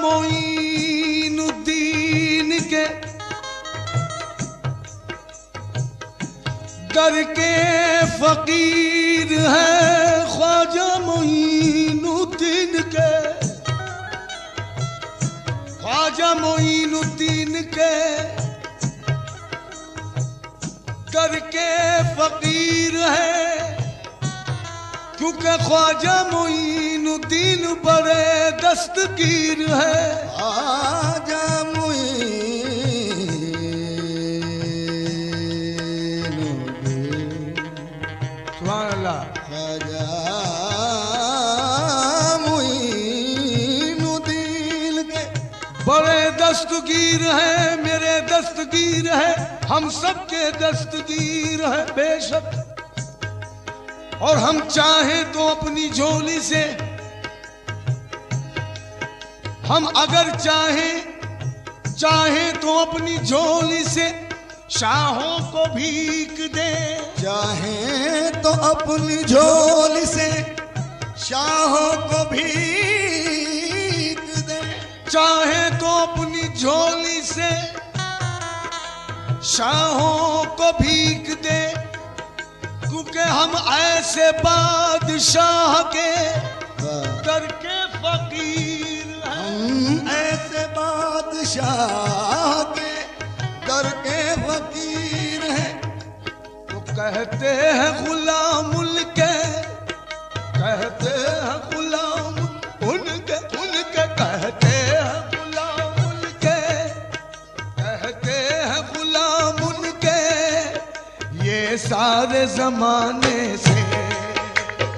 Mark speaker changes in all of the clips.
Speaker 1: मोइनुद्दीन के दर के फकीर है, ख्वाजा मोइनुद्दीन के, ख्वाजा मोइनुद्दीन के दर के फकीर है, क्योंकि ख्वाजा मोइनुद्दीन बड़े दस्तगीर है।
Speaker 2: ख्वाजा
Speaker 1: सुभान अल्लाह।
Speaker 2: ख्वाजा मोइनुद्दीन के
Speaker 1: बड़े दस्तगीर है, मेरे दस्तगीर है, हम सबके दस्तगीर है बेशक। और हम चाहें तो अपनी झोली से, हम अगर चाहें तो अपनी झोली से शाहों को भीख दे,
Speaker 2: चाहें तो अपनी झोली से शाहों को भीख दे,
Speaker 1: चाहें तो अपनी झोली से शाहों को भीख दे, क्योंकि हम ऐसे बादशाह के दर के फकीर हैं।
Speaker 2: हम ऐसे बादशाह के दर के फकीर हैं।
Speaker 1: तो कहते हैं गुलामुल के, कहते हैं गुलाम उनके, उनके कहते हैं गुलामुल के, कहते हैं गुलाम उनके, ये सारे जमाने से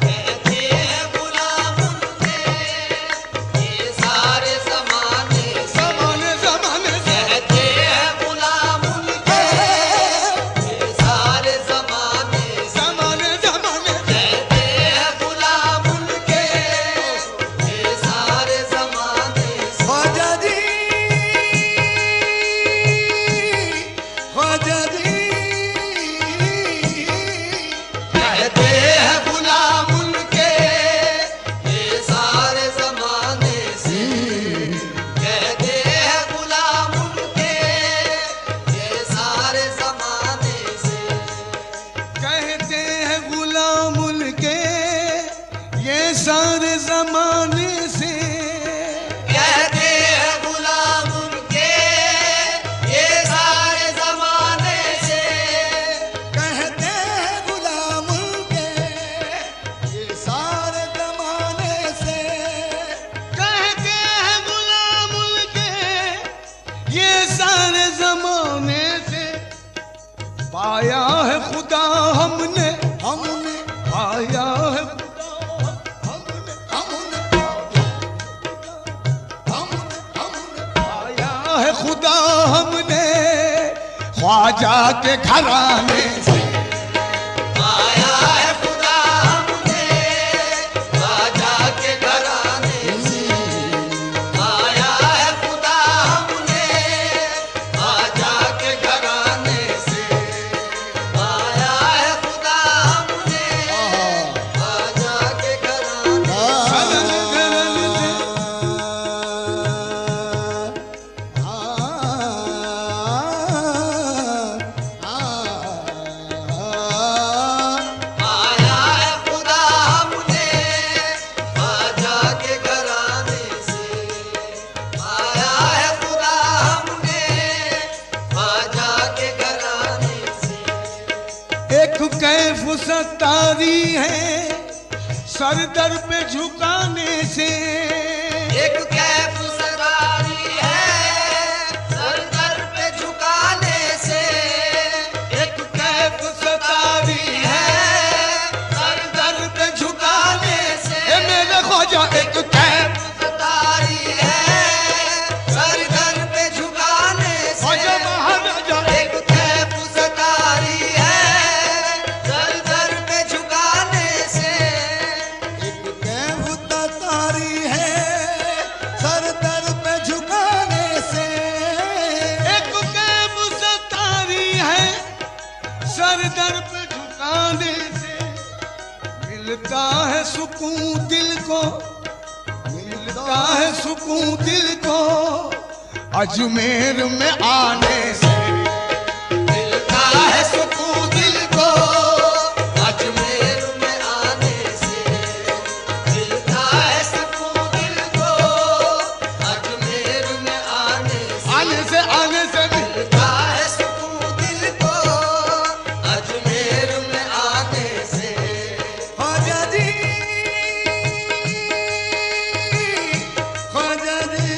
Speaker 3: कहते हैं गुलाम उनके, ये सारे ज़माने से,
Speaker 1: जमाने जमाने से
Speaker 3: कहते हैं गुलाम उनके, ये सारे ज़माने से,
Speaker 1: जमाने जमाने से
Speaker 3: कहते हैं गुलाम उनके, ये सारे ज़माने से।
Speaker 2: ख्वाजा जी, ख्वाजा जी,
Speaker 3: कहते हैं गुलाम उनके, ये सारे ज़माने से, कहते हैं गुलाम उनके, ये सारे ज़माने से।
Speaker 1: कहते हैं गुलामुल के, ये सारे जमाने से,
Speaker 3: कहते हैं गुलाम उनके, ये सारे ज़माने से।
Speaker 2: कहते हैं गुलाम उनके, ये सारे जमाने से।
Speaker 1: कहते हैं गुलामुल के, ये सारे जमाने से। पाया है खुदा हमने,
Speaker 2: हमने
Speaker 1: पाया है खुदा हमने,
Speaker 2: हमने हमने
Speaker 1: पाया है खुदा हमने, ख्वाजा के घराने से।
Speaker 3: आया है खुदा हमने, ख्वाजा के घराने से। आया है खुदा हमने, ख्वाजा के घराने से। आया है खुदा हमने, ख्वाजा के घराने आया है खुदा हमने, ख्वाजा के घराने से। आया है खुदा हमने, ख्वाजा के घराने से।
Speaker 1: एक कैफ सतारी है सर दर पे झुकाने से,
Speaker 3: एक कैफ सवारी है सर दर पे झुकाने से।
Speaker 1: एक कैफ सतारी है
Speaker 3: सर दर पे झुकाने से।
Speaker 1: ए मेरे ख्वाजा एक कैफ
Speaker 3: सतारी है सर दर पे झुकाने से।
Speaker 1: ख्वाजा महाराजा
Speaker 3: एक कैफ सतारी है सर दर पे झुकाने से।
Speaker 2: एक कैफ तारी है सर दर पे झुकाने से।
Speaker 1: एक कैफ सतारी है सर दर पे झुकाने से। मिलता है सुकून दिल को, मिलता है सुकून दिल को, अजमेर में आने से
Speaker 3: मिलता है सुकून दिल को, अजमेर में आने से मिलता है सुकून दिल को, अजमेर में आने
Speaker 1: से
Speaker 3: मिलता है सुकून दिल को, अजमेर में आने से।
Speaker 2: ख्वाजा जी, ख्वाजा जी,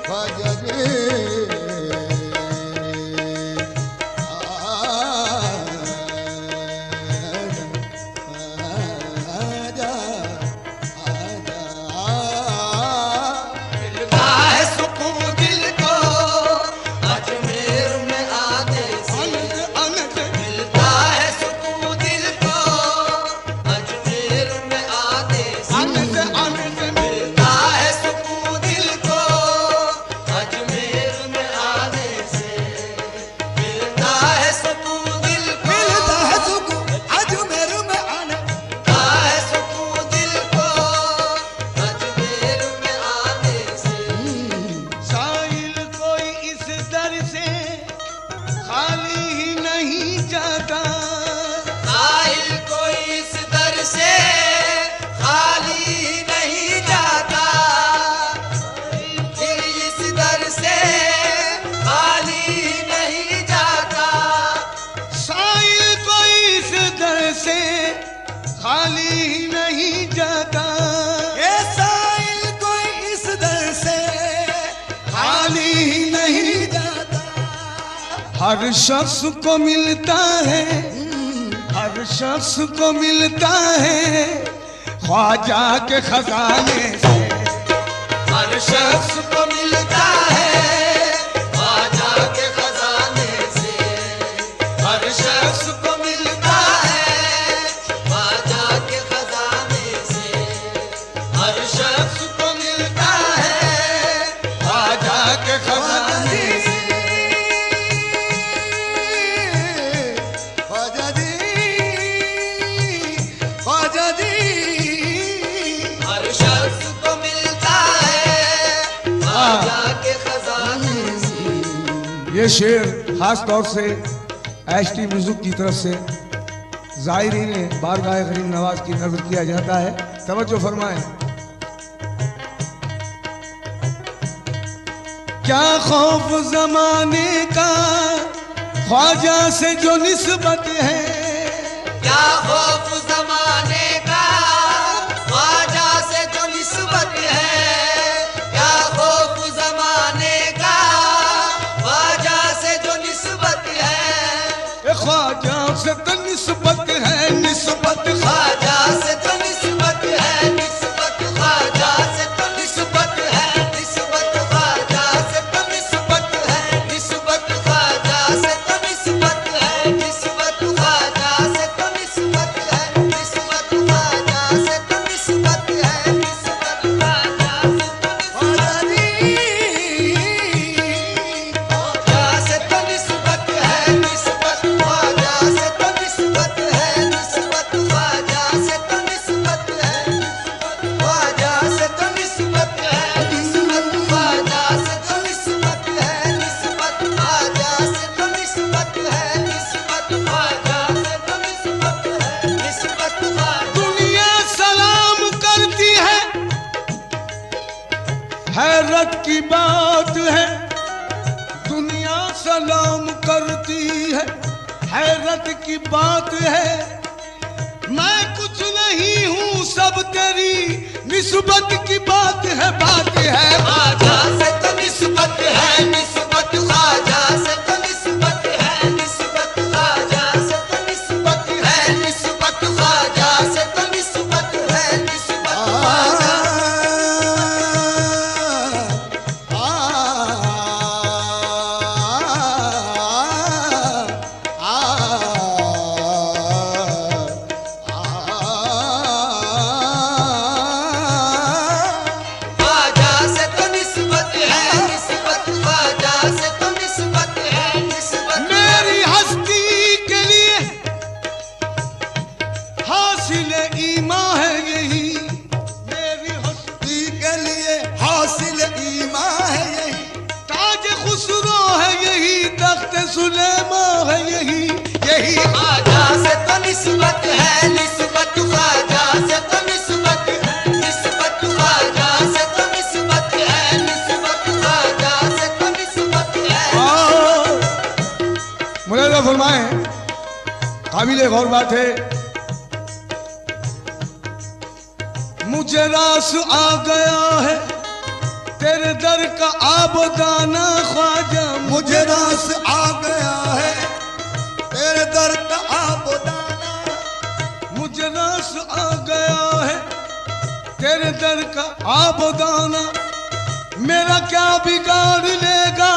Speaker 2: ख्वाजा जी, आजा,
Speaker 3: मिलता है सुकून दिल को, अजमेर में आने से मिलता है सुकून दिल को, अजमेर में आने से मिलता है सुकून दिल को, अजमेर में आने से मिलता है सुकून दिल को,
Speaker 2: मिलता है सुकून अजमेर में आने।
Speaker 3: मिलता है सुकून दिल को, अजमेर में आने से।
Speaker 1: साहिल कोई इस दर से खाली ही नहीं जाता,
Speaker 3: साहिल कोई इस दर से खाली ही नहीं जाता, दिल इस दर से खाली ही नहीं जाता,
Speaker 1: साहिल कोई इस दर से खाली ही नहीं जाता,
Speaker 2: ए साइल कोई इस दर से
Speaker 1: खाली ही नहीं
Speaker 2: जाता।
Speaker 1: हर शख्स को मिलता है, हर शख्स को मिलता है ख्वाजा के खजाने से,
Speaker 3: हर शख्स को मिलता है ख्वाजा के खजाने से, हर शख्स को मिलता है ख्वाजा के खजाने से, हर शख्स को मिलता है
Speaker 1: ख्वाजा के खजाने से।
Speaker 2: ख्वाजा जी, ख्वाजा जी,
Speaker 3: हर शख्स को मिलता है ख्वाजा के खजाने से।
Speaker 1: ये शेर खास तौर से एसटी म्यूजिक की तरफ से ज़ायरीन बारगाह करीम नवाज की नजर किया जाता है। तवज्जो फरमाएं। क्या खौफ जमाने का ख्वाजा से जो निस्बत है,
Speaker 3: क्या खौफ जमाने का ख्वाजा से जो निस्बत है, क्या खौफ जमाने का ख्वाजा से जो निस्बत है,
Speaker 1: ये ख्वाजा से तो निस्बत है, निस्बत
Speaker 3: ख्वाजा से तो निस्बत है, निस्बत ख्वाजा से तो निस्बत है, निस्बत ख्वाजा से तो निस्बत है, निस्बत ख्वाजा से तो निस्बत है, निस्बत ख्वाजा से तो निस्बत है, निस्बत ख्वाजा से तो निस्बत है, निस्बत ख्वाजा से तो
Speaker 2: ख्वाजा जी,
Speaker 3: ख्वाजा से तो निस्बत है, निस्बत ख्वाजा से तो निस्बत है, निस्बत ख्वाजा से तो निस्बत है, ख्वाजा से तो निस्बत है, निस्बत ख्वाजा से तो निस्बत है, निस्बत ख्वाजा से तो निस्बत है, निस्बत ख्वाजा से तो निस्बत है, निस्बत ख्वाजा।
Speaker 1: दुनिया सलाम करती है, हैरत की बात है, दुनिया सलाम करती है, हैरत की बात है, मैं कुछ नहीं हूँ सब तेरी निस्बत की बात है, बात है।
Speaker 3: ख्वाजा से तो निस्बत है, निस्बत ख्वाजा से तो निस्बत है, निस्बत ख्वाजा से तो निस्बत है, निस्बत ख्वाजा से तो निस्बत है, निस्बत ख्वाजा। ख्वाजा से तो निस्बत
Speaker 1: सुलेमा है यही यही
Speaker 3: ख्वाजा से तो निस्बत है, निस्बत ख्वाजा से तो निस्बत है, निस्बत ख्वाजा से तो निस्बत है, निस्बत ख्वाजा से तो निस्बत है।
Speaker 1: मुलाज़ा फरमाए, काबिल गौर बात है, मुझे रास आ गया है तेरे दर का आबदाना ख्वाजा,
Speaker 2: मुझे रास आ गया है तेरे दर का आबदाना,
Speaker 1: मुझे रास आ गया है तेरे दर का आबदाना, मेरा क्या बिगाड़ लेगा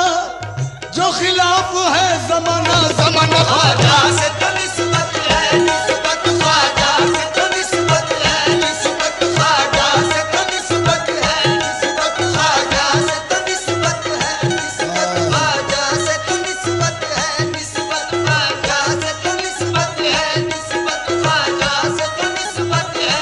Speaker 1: जो खिलाफ है जमाना जमाना।
Speaker 3: ख्वाजा से तो निस्बत है, निस्बत ख्वाजा से तो निस्बत है, निस्बत ख्वाजा से तो निस्बत है, निस्बत ख्वाजा से तो निस्बत है, निस्बत ख्वाजा से तो निस्बत है, निस्बत ख्वाजा से तो निस्बत है, निस्बत ख्वाजा से तो निस्बत है।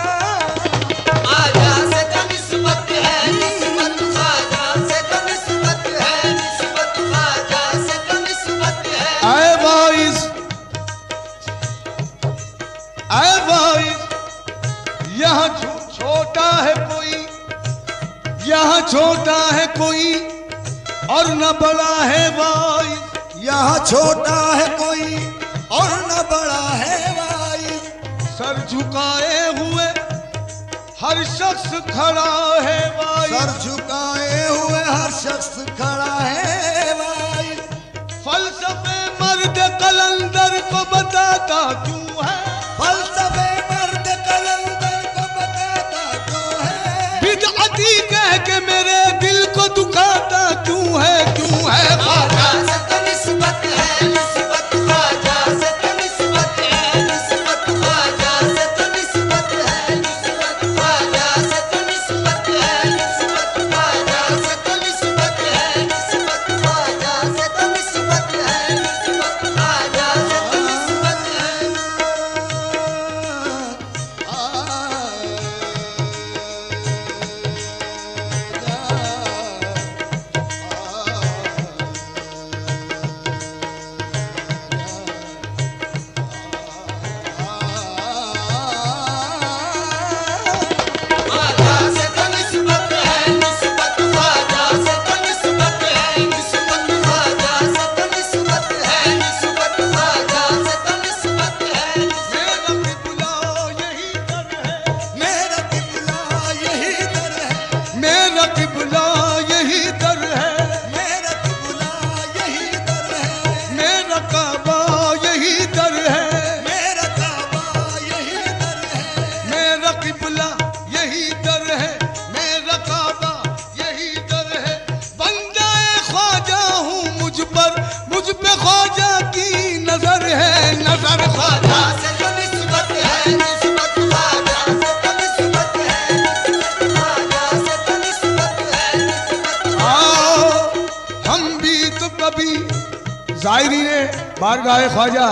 Speaker 3: ख्वाजा से तो निस्बत है, निस्बत ख्वाजा से तो निस्बत है, निस्बत ख्वाजा से तो निस्बत है।
Speaker 1: आए वाइस, आए वाइस, यहाँ छोटा है कोई, यहाँ छोटा है कोई और न बड़ा है वाइस,
Speaker 2: यहाँ छोटा है कोई और न बड़ा है भाई,
Speaker 1: सर झुकाए हुए हर शख्स खड़ा है वाइस,
Speaker 2: सर झुकाए हुए हर शख्स खड़ा है भाई,
Speaker 1: फलसफे मर्द कलंदर को बताता क्यों है,
Speaker 2: फलसफे मर्द कलंदर को बताता क्यों है,
Speaker 1: बिदअती कह के मेरे दिल को दुखाता क्यों है, क्यों है
Speaker 3: ख्वाजा से तो निस्बत है, निस्बत ख्वाजा से तो निस्बत है, निस्बत ख्वाजा से तो निस्बत है, निस्बत ख्वाजा से तो निस्बत है, निस्बत ख्वाजा से तो निस्बत है, निस्बत ख्वाजा से तो निस्बत है, निस्बत ख्वाजा से तो निस्बत है। ख्वाजा से तो निस्बत है, निस्बत ख्वाजा से तो निस्बत है, निस्बत ख्वाजा से तो निस्बत है, निस्बत ख्वाजा से तो निस्बत है।
Speaker 1: मेरा किबला यही दर है,
Speaker 2: मेरा किबला यही दर है,
Speaker 1: मेरा किबला यही दर है,
Speaker 2: मेरा किबला यही दर है,
Speaker 1: मेरा काबा यही दर है,
Speaker 2: मेरा काबा यही दर है,
Speaker 1: मेरा किबला यही दर है, मेरा काबा यही दर है, बंदाए ख्वाजा हूँ मुझ पे ख्वाजा की नजर है, नजर ख्वाजा।
Speaker 3: ख्वाजा से तो निस्बत है, निस्बत ख्वाजा से तो निस्बत है, निस्बत ख्वाजा से तो निस्बत है, निस्बत
Speaker 1: आओ हम भी तो कभी जायरीन बारगाह ख्वाजा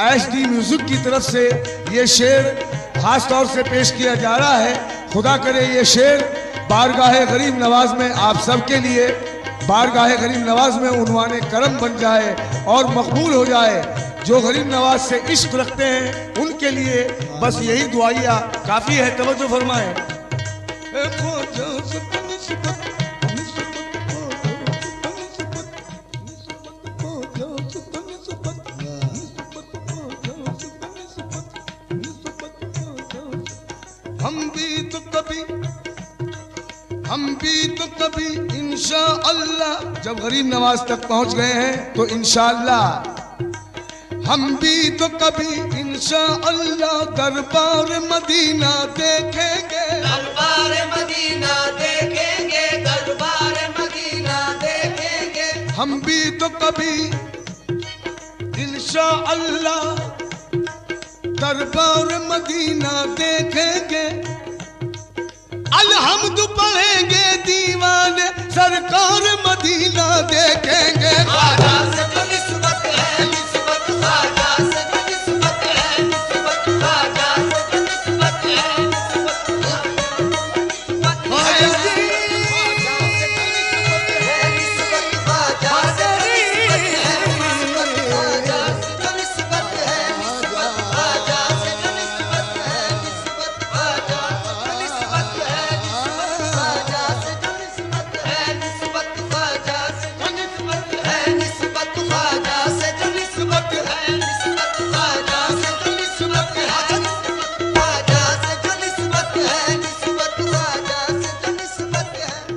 Speaker 1: HD म्यूजिक की तरफ से ये शेर खास तौर से पेश किया जा रहा है। खुदा करे ये शेर बारगाह गरीब नवाज में आप सबके लिए बारगाह गरीब नवाज में उन्वाने करम बन जाए और मकबूल हो जाए। जो गरीब नवाज से इश्क रखते हैं उनके लिए बस यही दुआइया काफ़ी है। तवज्जो फरमाएं। हम भी तो कभी इंशाअल्लाह जब गरीब नवाज तक पहुंच गए हैं तो इंशाअल्लाह हम भी तो कभी इंशाअल्लाह दरबार मदीना देखेंगे,
Speaker 3: दरबार मदीना देखेंगे, दरबार मदीना देखेंगे।
Speaker 1: हम भी तो कभी इंशाअल्लाह दरबार मदीना देखेंगे, अलहम्द पढ़ेंगे दीवाने सरकार मदीना देखेंगे।
Speaker 3: ख्वाजा से तो निस्बत है, निस्बत ख्वाजा से तो निस्बत है,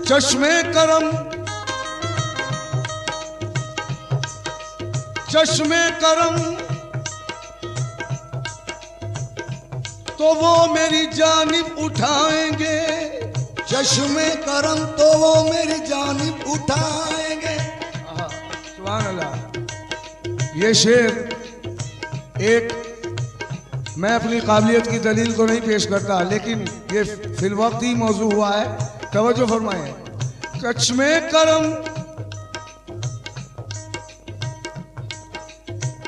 Speaker 1: चश्मे करम, चश्मे करम तो वो मेरी जानिब उठाएंगे,
Speaker 2: चश्मे करम तो वो मेरी जानिब उठाएंगे।
Speaker 1: सुभान अल्लाह। ये शेर एक, मैं अपनी काबिलियत की दलील तो नहीं पेश करता, लेकिन ये फिलवक्त ही मौजू हुआ है, तवज्जो फरमाएं। चश्मे करम,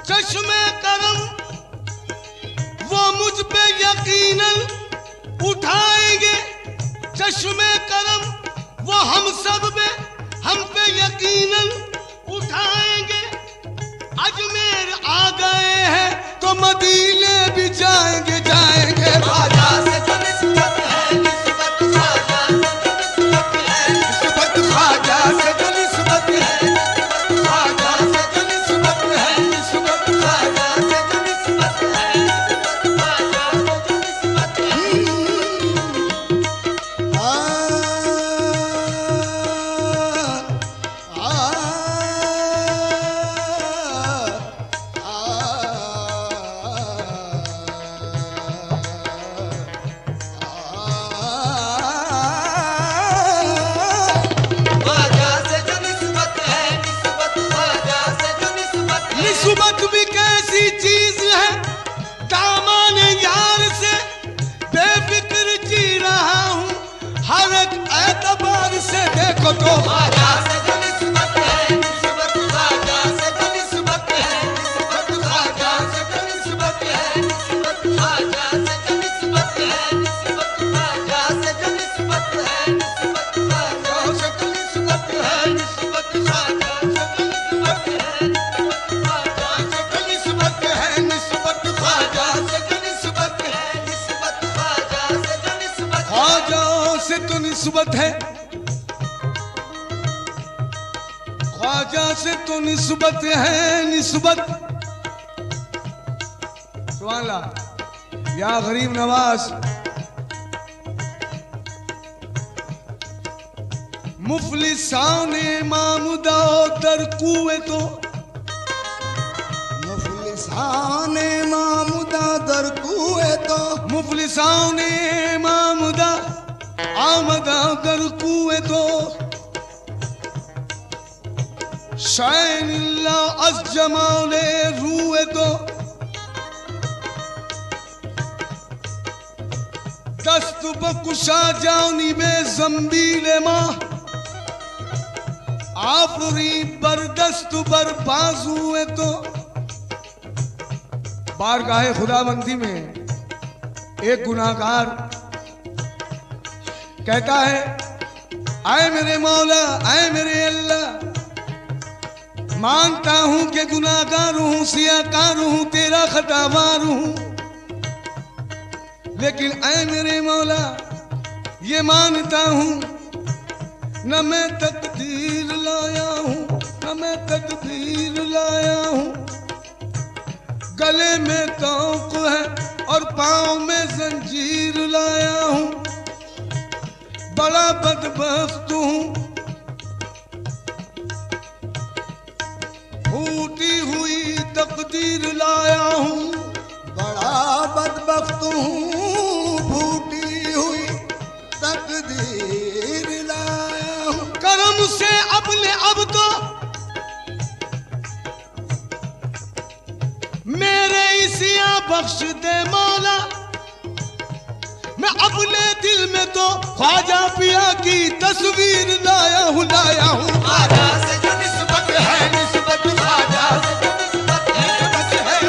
Speaker 1: चश्मे करम वो मुझ पे यकीनन उठाएंगे, चश्मे करम वो हम सब पे, हम पे यकीनन उठाएंगे। अजमेर आ गए हैं तो मदीने भी जाएंगे, जाएंगे।
Speaker 3: ख्वाजा से जो निस्बत है, निस्बत ख्वाजा से जो निस्बत है, ख्वाजा से जो निस्बत है, निस्बत ख्वाजा से जो निस्बत है, निस्बत ख्वाजा से जो निस्बत ख्वाजा से जो निस्बत है, निस्बत ख्वाजा से जो निस्बत है।
Speaker 1: निस्बत भी कैसी चीज है, दामन यार से बेफिक्र जी रहा हूँ, हर एक एतबार से देखो तो।
Speaker 3: ख्वाजा से जो निस्बत है, निस्बत ख्वाजा से जो निस्बत है, निस्बत ख्वाजा से जो निस्बत है, निस्बत ख्वाजा से जो निस्बत है, निस्बत ख्वाजा से जो निस्बत है, निस्बत ख्वाजा से जो निस्बत है, निस्बत ख्वाजा से जो निस्बत है, निस्बत ख्वाजा से जो निस्बत है, निस्बत ख्वाजा से जो निस्बत है, निस्बत ख्वाजा से जो निस्बत है।
Speaker 1: ख्वाजा से तो निस्बत है, ख्वाजा से तो निस्बत है, निस्बत। सुभान अल्लाह। या गरीब नवाज, मुफलिसाने मामुदा दर कुए तो,
Speaker 2: मुफलिसाने मामुदा दर कुए तो,
Speaker 1: मुफलिसाने मामुदा आमदा दर कुए तो, शाइनिल्ला अज जमाले रूए तो, दस्त बकुशा जानी में जम्बीले माँ, आफरी बरदस्त बर बाजुए तो। बारगाहे खुदाबंदी में एक गुनाहगार कहता है, आए मेरे मौला, आए मेरे अल्लाह, मानता हूं कि गुनाहगार हूं, सियाकार हूं, तेरा खतावार हूं, लेकिन ऐ मेरे मौला ये मानता हूं न मैं तकदीर लाया हूं, न मैं तकदीर लाया हूं, गले में तौक है और पांव में जंजीर लाया हूं, बड़ा बदबख्त हूं, फूटी हुई तकदीर लाया हूं,
Speaker 2: बड़ा बदबख्त हूँ, फूटी हुई तकदीर लाया हूँ।
Speaker 1: करम से अपने अब तो मेरे इसिया बख्श दे मौला, मैं अपने दिल में तो ख्वाजा पिया की तस्वीर लाया हूँ, लाया हूँ।
Speaker 3: ख्वाजा से जो निस्बत है, निस्बत ख्वाजा से जो निस्बत है,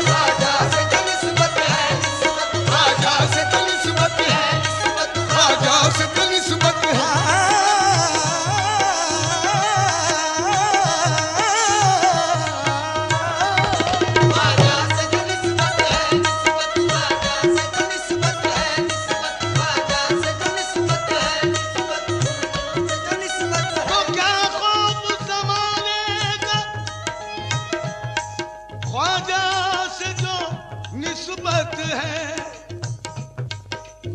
Speaker 3: ख्वाजा से जो निस्बत है, निस्बत ख्वाजा से जो निस्बत है, निस्बत
Speaker 1: ख्वाजा से तो निस्बत है।
Speaker 3: ख्वाजा से जो निस्बत है, निस्बत ख्वाजा से जो निस्बत है, निस्बत ख्वाजा से जो निस्बत है, निस्बत से जो निस्बत है।
Speaker 1: तो क्या खौफ जमाने का, ख्वाजा से जो निस्बत है,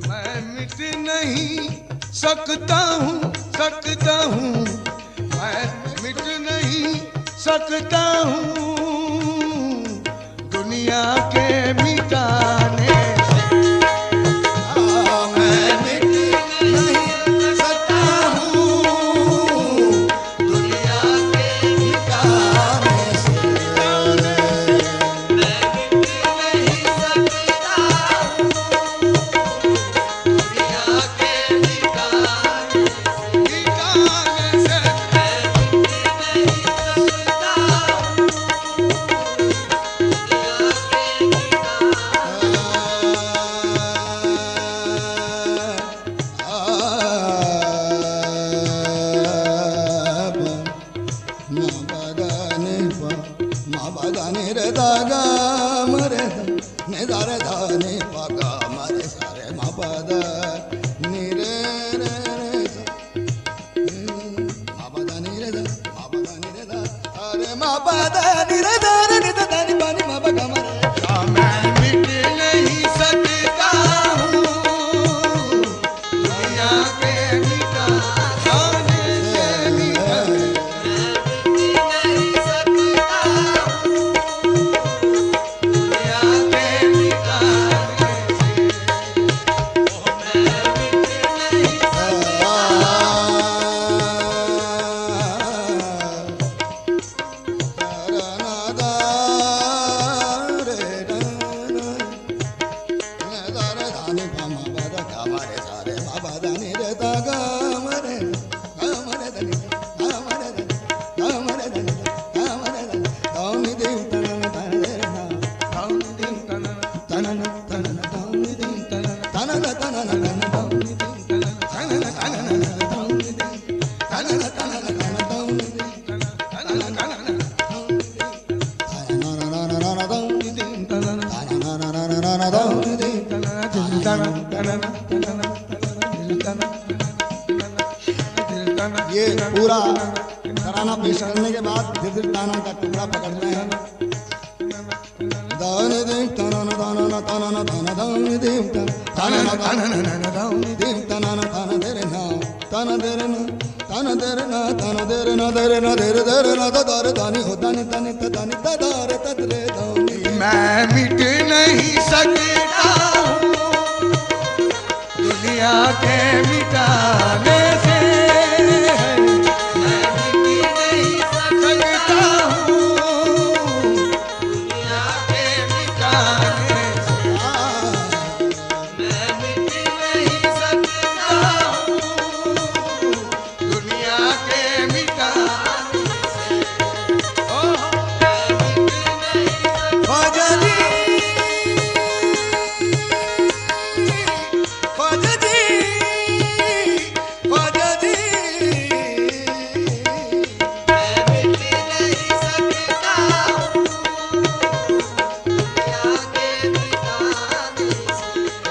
Speaker 1: मैं मिट नहीं सकता हूँ सकता हूँ, मैं मिट नहीं सकता हूँ दुनिया के मिटाने से।
Speaker 2: मैं मिट नहीं सकता हूँ दुनिया के मिटाने से। ये पूरा तराना पेश करने के बाद धीरे धीरे ताना का टुकड़ा पकड़ना है। दान देव ताना ताना ताना ताना दान देव ताना ताना देव ताना ताना देरे ना ताना देरे ना ताना देरे ना ताना देरे ना देरे ना देरे देरे ना दारे दानी हो दानी तानी तानी दारे तदरे दानी।
Speaker 1: मैं मिट नहीं सकता दुनिया के मिटाने से।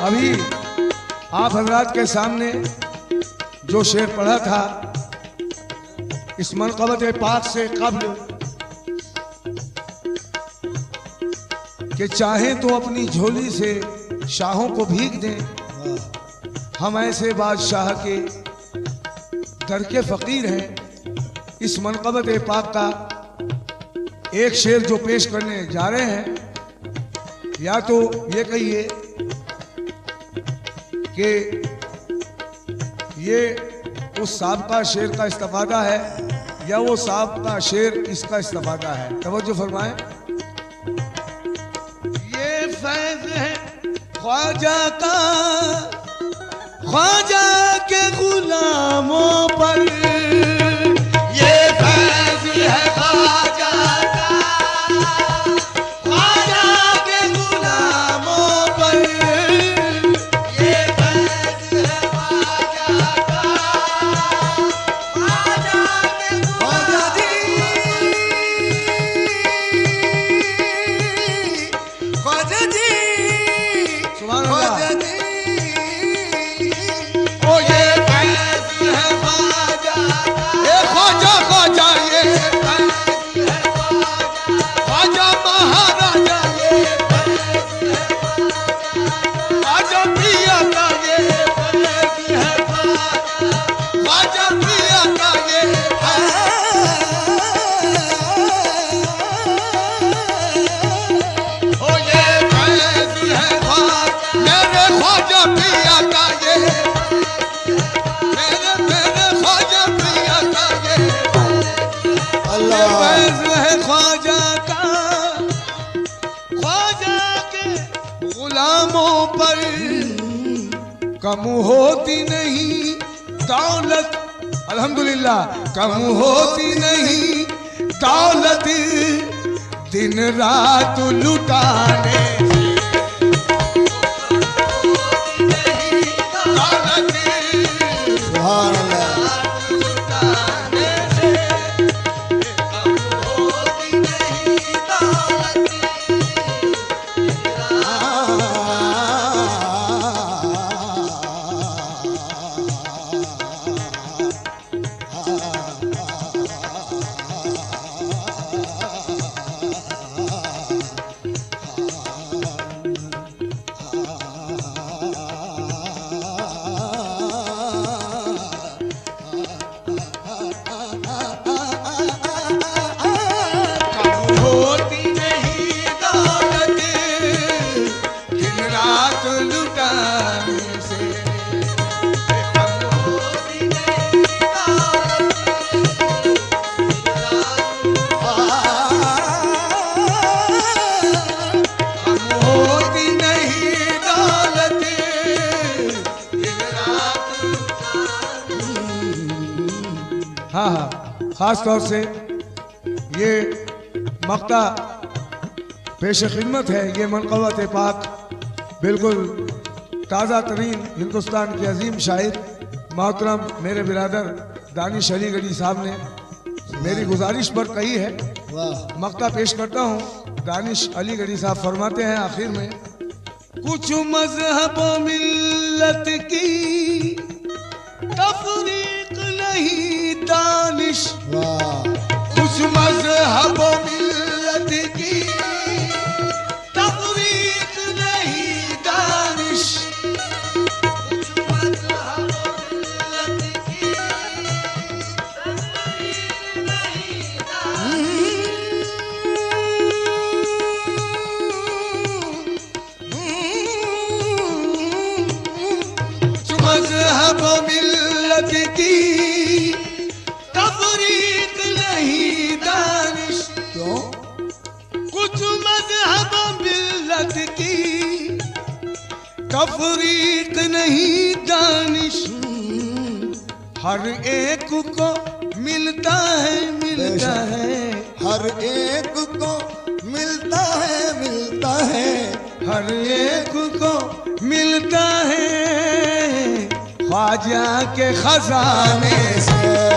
Speaker 1: अभी आप हजरात के सामने जो शेर पढ़ा था इस मनक़बत पाक से कब्ल कि चाहे तो अपनी झोली से शाहों को भीग दें, हम ऐसे बादशाह के दर के फकीर हैं। इस मनक़बत पाक का एक शेर जो पेश करने जा रहे हैं, या तो ये कहिए कि ये उस साबका शेर का इस्तिफादा है या वो साबका शेर इसका इस्तिफादा है। तवज्जो फरमाएं। ये फैज़ है ख्वाजा का, ख्वाजा के गुलामों पर। ये फैज़ है ख्वाजा का, ख्वाजा के गुलामों पर।
Speaker 2: ख्वाजा
Speaker 1: ख्वाजा के गुलामों पर कम होती नहीं दौलत, अल्हम्दुलिल्लाह, कम होती नहीं दौलत दिन रात लुटाने खास तौर से ये मक्ता पेश खिदमत है, ये मनक़बत पाक बिल्कुल ताज़ा तरीन हिंदुस्तान के अजीम शायर मोहतरम मेरे बिरादर दानिश अलीगढ़ी साहब ने मेरी गुजारिश पर कही है। मक्ता पेश करता हूँ। दानिश अलीगढ़ी साहब फरमाते हैं आखिर में, कुछ मजहब मिल्लत की तफरीक नहीं दानिश, कुछ मजहब मिल्लत की तफरीक नहीं दानिश, कुछ मजहब मिल्लत की तफरीक नहीं दानिश, कुछ मजहब मिल्लत की तफरीक नहीं दानिश, क्यों? कुछ मजहब मिल्लत की तफरीक नहीं दानिश, हर एक को मिलता है
Speaker 2: हर एक को मिलता है
Speaker 1: हर एक को मिलता है ख्वाजा के खजाने से।